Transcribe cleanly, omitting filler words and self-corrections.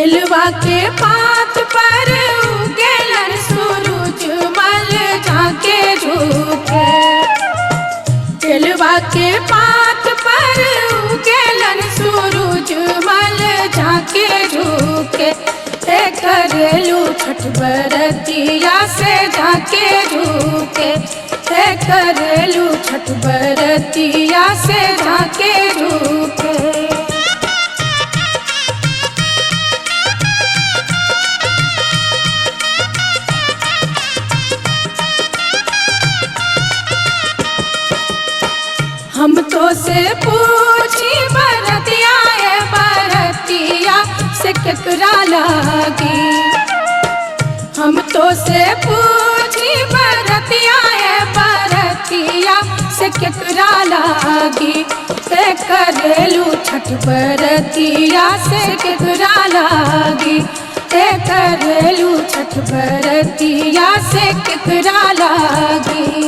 केलवा के पात पर उगेलन सूरज मल झाके झुके। केलवा के पात पर उगेलन सूरज मल झाके झुके। करेलू छठ बरतिया से झाके झुके। करेलू छठ बरतिया से झाके झुके। हम तो से पूछी बरतिया बरतिया से केकरा लागी। हम तो से पूछी बरतिया बरतिया से केकरा लागी। करेलू छठ बरतिया से केकरा लागी। करेलू छठ बरतिया से केकरा लागी।